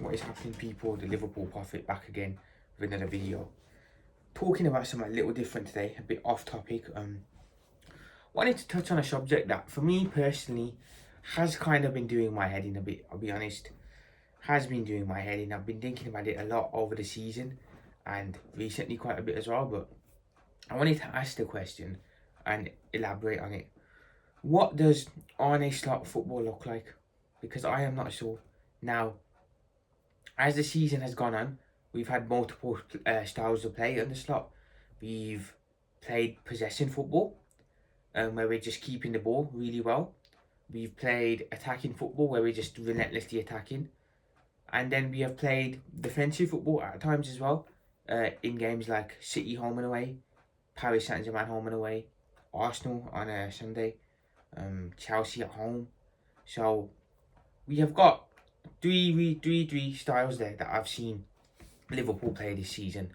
What is happening, people? The Liverpool Prophet back again with another video. Talking about something a little different today, a bit off topic. Wanted to touch on a subject that, for me personally, has kind of been doing my head in a bit. I'll be honest, has been doing my head in. I've been thinking about it a lot over the season, and recently quite a bit as well. But I wanted to ask the question and elaborate on it. What does Arne slot football look like? Because I am not sure. Now, as the season has gone on, we've had multiple styles of play on the slot. We've played possession football, where we're just keeping the ball really well. We've played attacking football, where we're just relentlessly attacking. And then we have played defensive football at times as well, in games like City home and away, Paris Saint-Germain home and away, Arsenal on a Sunday, Chelsea at home. So we have got three styles there that I've seen Liverpool play this season.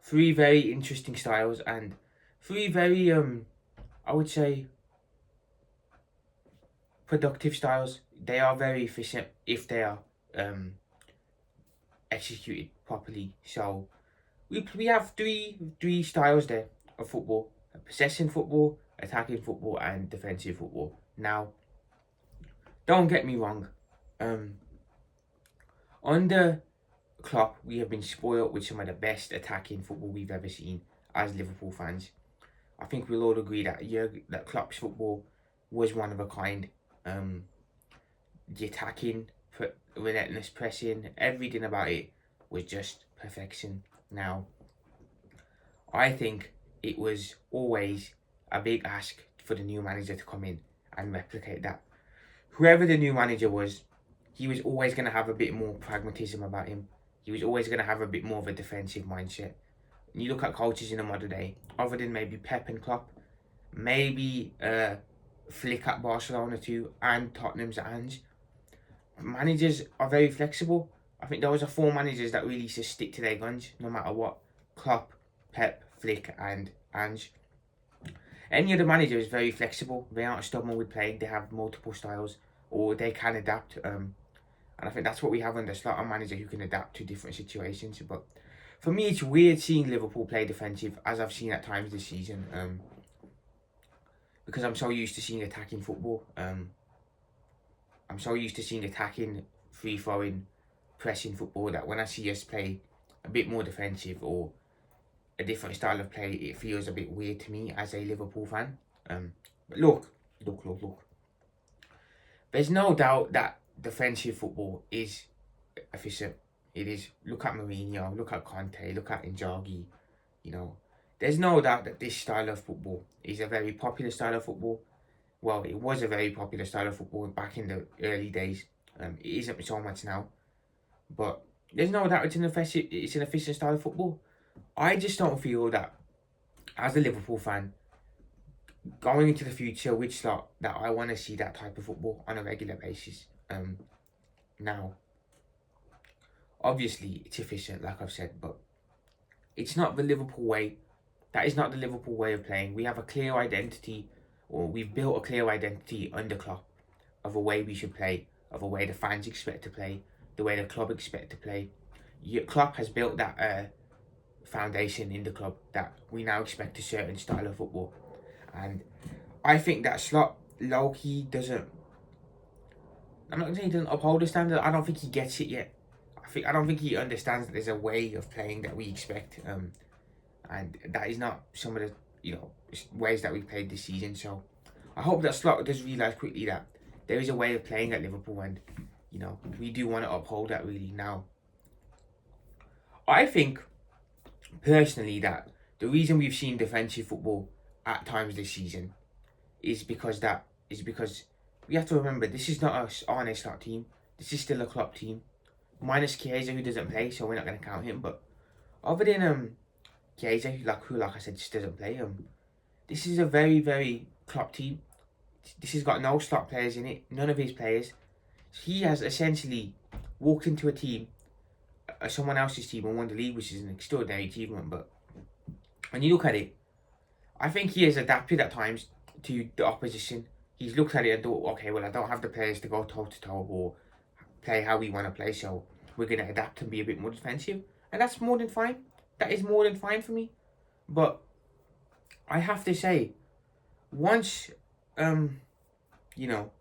Three very interesting styles and three very I would say productive styles. They are very efficient if they are executed properly. So we have three styles there of football: possession football, attacking football, and defensive football. Now, don't get me wrong. Under Klopp, we have been spoiled with some of the best attacking football we've ever seen as Liverpool fans. I think we'll all agree that Klopp's football was one of a kind. The attacking, relentless pressing, everything about it was just perfection. Now, I think it was always a big ask for the new manager to come in and replicate that. Whoever the new manager was, he was always going to have a bit more pragmatism about him. He was always going to have a bit more of a defensive mindset. When you look at coaches in the modern day, other than maybe Pep and Klopp, maybe Flick at Barcelona too, and Tottenham's at Ange, managers are very flexible. I think those are four managers that really just stick to their guns no matter what. Klopp, Pep, Flick and Ange. Any other manager is very flexible. They aren't stubborn with playing. They have multiple styles, or they can adapt. And I think that's what we have under Slot, a manager who can adapt to different situations. But for me, it's weird seeing Liverpool play defensive, as I've seen at times this season. Because I'm so used to seeing attacking football. I'm so used to seeing attacking, free-flowing, pressing football that when I see us play a bit more defensive or a different style of play, it feels a bit weird to me as a Liverpool fan. But look. There's no doubt that defensive football is efficient. It is. Look at Mourinho, look at Conte, look at Inzaghi. There's no doubt that this style of football is a very popular style of football. Well, it was a very popular style of football back in the early days. It isn't so much now. But there's no doubt it's an efficient style of football. I just don't feel that, as a Liverpool fan, going into the future with Slot, that I want to see that type of football on a regular basis. Now, obviously, it's efficient, like I've said, but it's not the Liverpool way. That is not the Liverpool way of playing. We have a clear identity, or we've built a clear identity under Klopp of a way we should play, of a way the fans expect to play, the way the club expect to play. Klopp has built that foundation in the club that we now expect a certain style of football. And I think that Slot low-key doesn't, I'm not going to say he doesn't uphold the standard. I don't think he gets it yet. I don't think he understands that there's a way of playing that we expect, and that is not some of the ways that we played this season. So I hope that Slot does realise quickly that there is a way of playing at Liverpool, and we do want to uphold that really. Now, I think personally that the reason we've seen defensive football at times this season is because we have to remember, this is not a Arne Slot team. This is still a Klopp team, minus Chiesa, who doesn't play, so we're not going to count him. But other than Chiesa, who like I said, just doesn't play, this is a very, very Klopp team. This has got no Slot players in it, none of his players. He has essentially walked into a team, someone else's team, and won the league, which is an extraordinary achievement. But when you look at it, I think he has adapted at times to the opposition. He's looked at it and thought, okay, well, I don't have the players to go toe-to-toe or play how we want to play, so we're going to adapt and be a bit more defensive. And that's more than fine. That is more than fine for me. But I have to say, once, you know,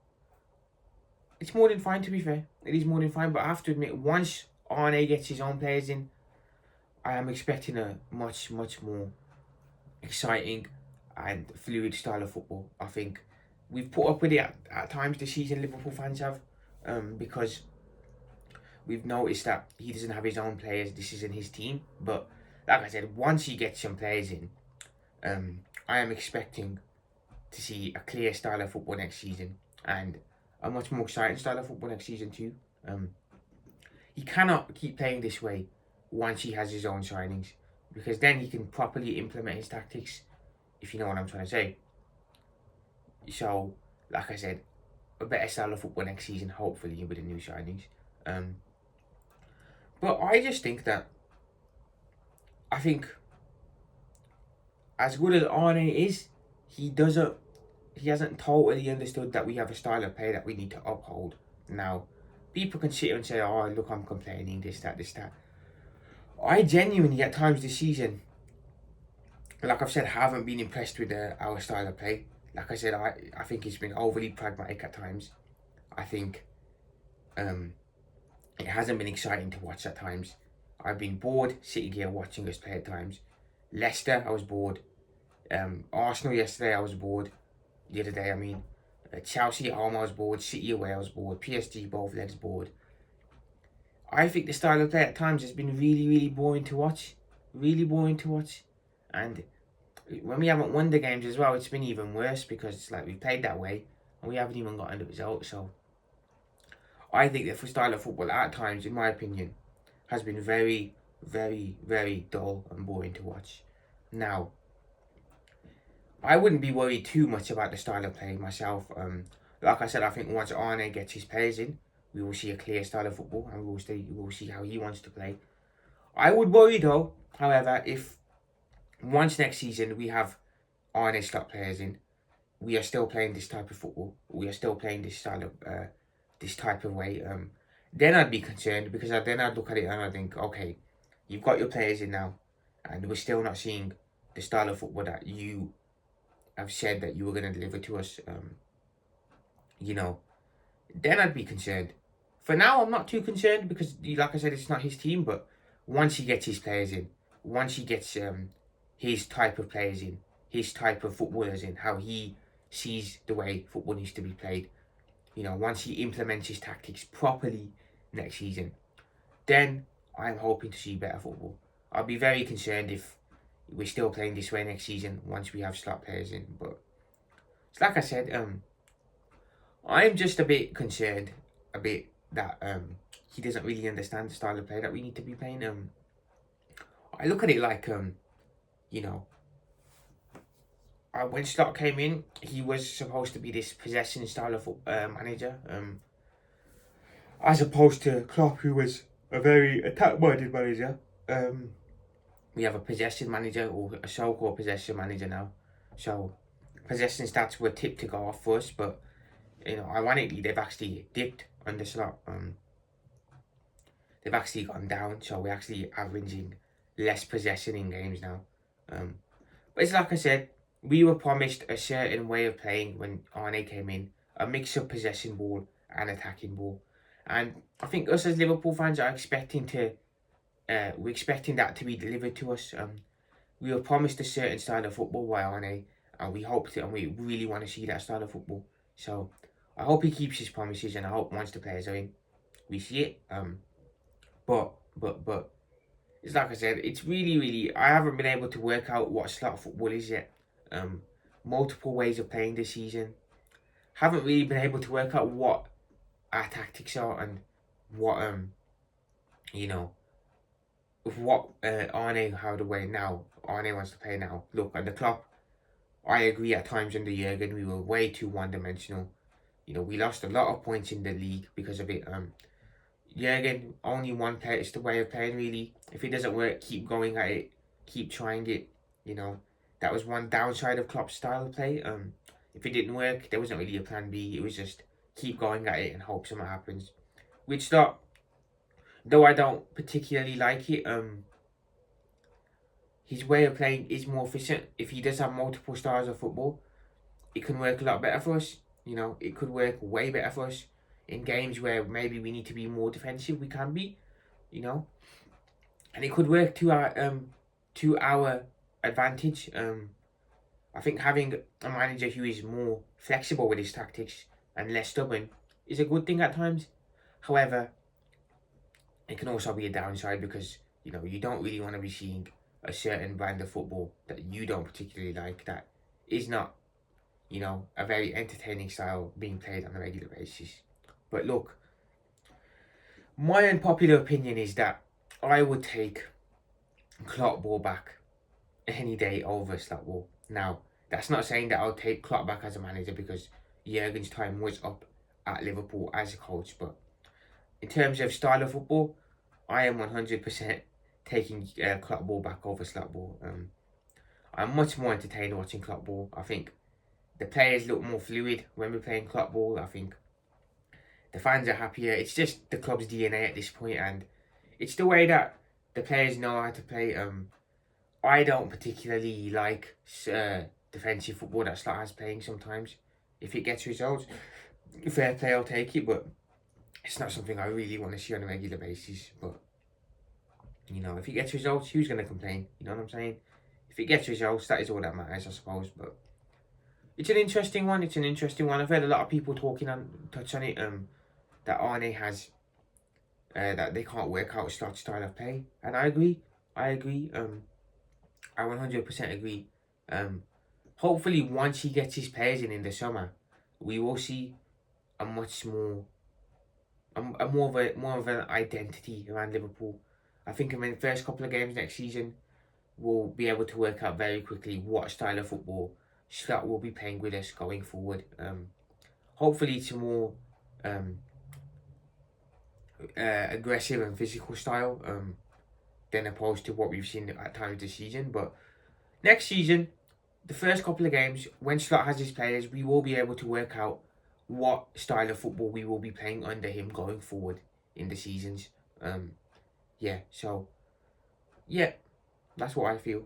it's more than fine, to be fair. It is more than fine, but I have to admit, once Arne gets his own players in, I am expecting a much, much more exciting and fluid style of football. I think we've put up with it at times this season, Liverpool fans have, because we've noticed that he doesn't have his own players. This isn't his team. But like I said, once he gets some players in, I am expecting to see a clear style of football next season, and a much more exciting style of football next season too. He cannot keep playing this way once he has his own signings, because then he can properly implement his tactics, if you know what I'm trying to say. So, like I said, a better style of football next season, hopefully, with the new signings. But I just think that, I think, as good as Arne is, he hasn't totally understood that we have a style of play that we need to uphold. Now, people can sit here and say, oh, look, I'm complaining, this, that. I genuinely, at times this season, like I've said, haven't been impressed with our style of play. Like I said, I think it's been overly pragmatic at times. I think it hasn't been exciting to watch at times. I've been bored sitting here watching us play at times. Leicester, I was bored. Arsenal yesterday, I was bored. The other day, I mean. Chelsea at home, I was bored. City away, I was bored. PSG, both legs, bored. I think the style of play at times has been really, really boring to watch. Really boring to watch. And when we haven't won the games as well, it's been even worse, because it's like we played that way and we haven't even gotten the result. So I think the style of football at times, in my opinion, has been very, very, very dull and boring to watch. Now, I wouldn't be worried too much about the style of play myself. Like I said, I think once Arne gets his players in, we will see a clear style of football, and we will see how he wants to play. I would worry though, however, if once next season we have Arne slot players in, we are still playing this type of football, we are still playing this style of this type of way, then I'd be concerned, because then I'd look at it and I'd think, okay, you've got your players in now, and we're still not seeing the style of football that you have said that you were going to deliver to us, then I'd be concerned. For now, I'm not too concerned, because, like I said, it's not his team, but once he gets his players in, once he gets his type of players in, his type of footballers in, how he sees the way football needs to be played, once he implements his tactics properly next season, then I'm hoping to see better football. I'll be very concerned if we're still playing this way next season once we have slot players in. But it's like I said, I'm just a bit concerned, that he doesn't really understand the style of play that we need to be playing. I look at it like, when Slot came in, he was supposed to be this possession style of manager, as opposed to Klopp, who was a very attack-minded manager. We have a possession manager, or a so-called possession manager now. So possession stats were tipped to go off for us, but ironically, they've actually dipped under Slot. They've actually gone down, so we're actually averaging less possession in games now. But it's like I said, we were promised a certain way of playing when Arne came in, a mix of possession ball and attacking ball, and I think us as Liverpool fans are expecting that to be delivered to us. We were promised a certain style of football by Arne, and we hoped it, and we really want to see that style of football. So I hope he keeps his promises, and I hope once the players are in, we see it. But it's like I said, it's really, really, I haven't been able to work out what slot football is yet. Multiple ways of playing this season. Haven't really been able to work out what our tactics are, and what Arne, how the way now Arne wants to play now. Look, under Klopp, I agree, at times under Jurgen we were way too one-dimensional. We lost a lot of points in the league because of it. Jurgen, only one player is the way of playing, really. If it doesn't work, keep going at it, keep trying it. That was one downside of Klopp's style of play. If it didn't work, there wasn't really a plan B. It was just keep going at it and hope something happens. with Slot, though I don't particularly like it, his way of playing is more efficient. If he does have multiple styles of football, it can work a lot better for us. You know, it could work way better for us in games where maybe we need to be more defensive. We can be, you know, and it could work to our advantage. I think having a manager who is more flexible with his tactics and less stubborn is a good thing at times. However, it can also be a downside because you know you don't really want to be seeing a certain brand of football that you don't particularly like, that is not, you know, a very entertaining style being played on a regular basis. But look, my unpopular opinion is that I would take Klopp ball back any day over Slot ball. Now, that's not saying that I'll take Klopp back as a manager, because Jurgen's time was up at Liverpool as a coach. But in terms of style of football, I am 100% taking Klopp ball back over Slot ball. I'm much more entertained watching Klopp ball. I think the players look more fluid when we're playing Klopp ball. I think the fans are happier. It's just the club's DNA at this point, and it's the way that the players know how to play. I don't particularly like defensive football that Slot has playing sometimes. If it gets results, fair play, I'll take it, but it's not something I really want to see on a regular basis. But, you know, if it gets results, who's going to complain? You know what I'm saying? If it gets results, that is all that matters, I suppose. But it's an interesting one. It's an interesting one. I've heard a lot of people touch on it. That Arne has, that they can't work out Slot's style of play, and I agree. I 100% agree. Hopefully, once he gets his players in the summer, we will see a much more, more of an identity around Liverpool. I think in the first couple of games next season, we'll be able to work out very quickly what style of football Slot will be playing with us going forward. Hopefully, it's a more aggressive and physical style than opposed to what we've seen at times this season. But next season, the first couple of games, when Slot has his players, we will be able to work out what style of football we will be playing under him going forward in the seasons. So that's what I feel.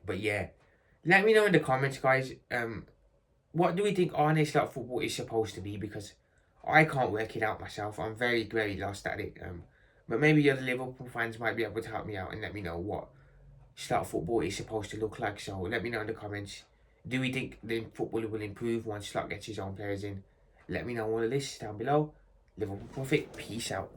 But yeah, let me know in the comments, guys. What do we think Arne Slot football is supposed to be? Because I can't work it out myself. I'm very, very lost at it. But maybe other Liverpool fans might be able to help me out and let me know what Slot football is supposed to look like. So let me know in the comments. Do we think the football will improve once Slot gets his own players in? Let me know all of this down below. Liverpool Profit. Peace out.